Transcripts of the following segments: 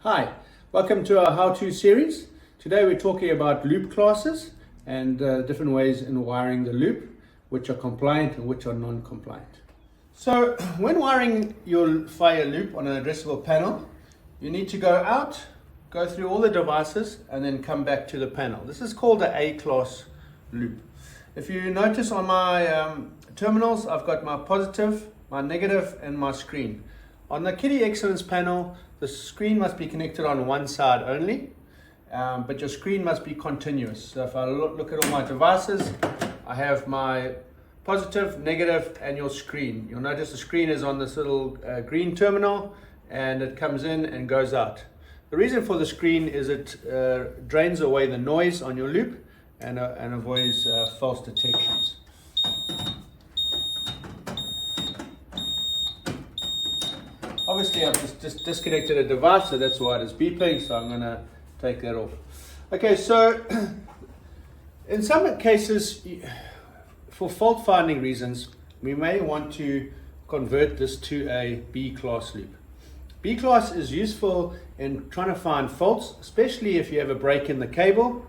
Hi, welcome to our how-to series. Today we're talking about loop classes and different ways in wiring the loop, which are compliant and which are non-compliant. So when wiring your fire loop on an addressable panel, you need to go out, go through all the devices and then come back to the panel. This is called an A-class loop. If you notice on my terminals, I've got my positive, my negative and my screen. On the Kidde Excellence panel, the screen must be connected on one side only, but your screen must be continuous. So if I look at all my devices, I have my positive, negative, and your screen. You'll notice the screen is on this little green terminal, and it comes in and goes out. The reason for the screen is it drains away the noise on your loop and avoids false detections. Obviously, I've just disconnected a device, so that's why it is beeping, so I'm going to take that off. Okay, so in some cases, for fault finding reasons, we may want to convert this to a B-class loop. B-class is useful in trying to find faults, especially if you have a break in the cable.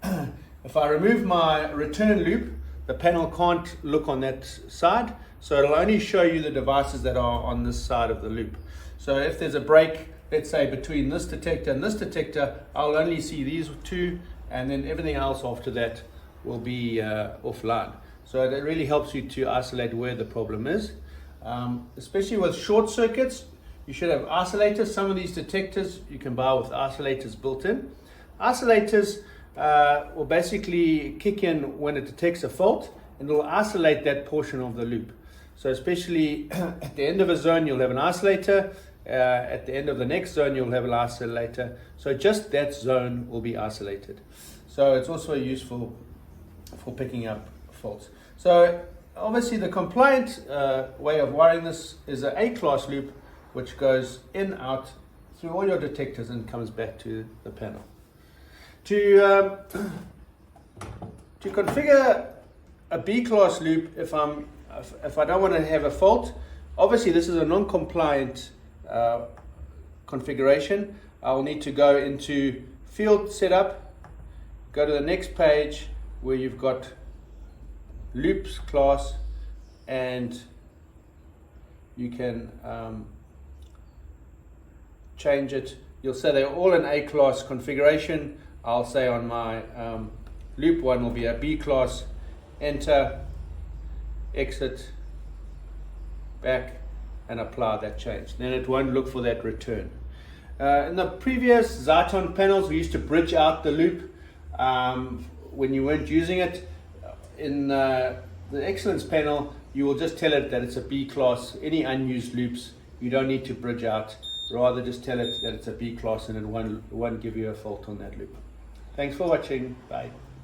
If I remove my return loop, the panel can't look on that side, so it'll only show you the devices that are on this side of the loop. So if there's a break, let's say between this detector and this detector, I'll only see these two, and then everything else after that will be offline. So that really helps you to isolate where the problem is. Especially with short circuits, you should have isolators. Some of these detectors you can buy with isolators built in. Isolators will basically kick in when it detects a fault, and it will isolate that portion of the loop. So especially at the end of a zone, you'll have an isolator. At the end of the next zone, you'll have an isolator. So just that zone will be isolated. So it's also useful for picking up faults. So obviously the compliant way of wiring this is an A-class loop, which goes in, out, through all your detectors and comes back to the panel. To configure a B-class loop, if I don't want to have a fault, obviously this is a non-compliant configuration. I'll need to go into field setup, go to the next page where you've got loops class, and you can change it. You'll say they're all in A-class configuration. I'll say on my loop one will be a B-class, enter, exit, back, and apply that change. Then it won't look for that return. In the previous Zyton panels, we used to bridge out the loop when you weren't using it. In the Excellence panel, you will just tell it that it's a B-class. Any unused loops, you don't need to bridge out. Rather just tell it that it's a B-class, and it won't give you a fault on that loop. Thanks for watching. Bye.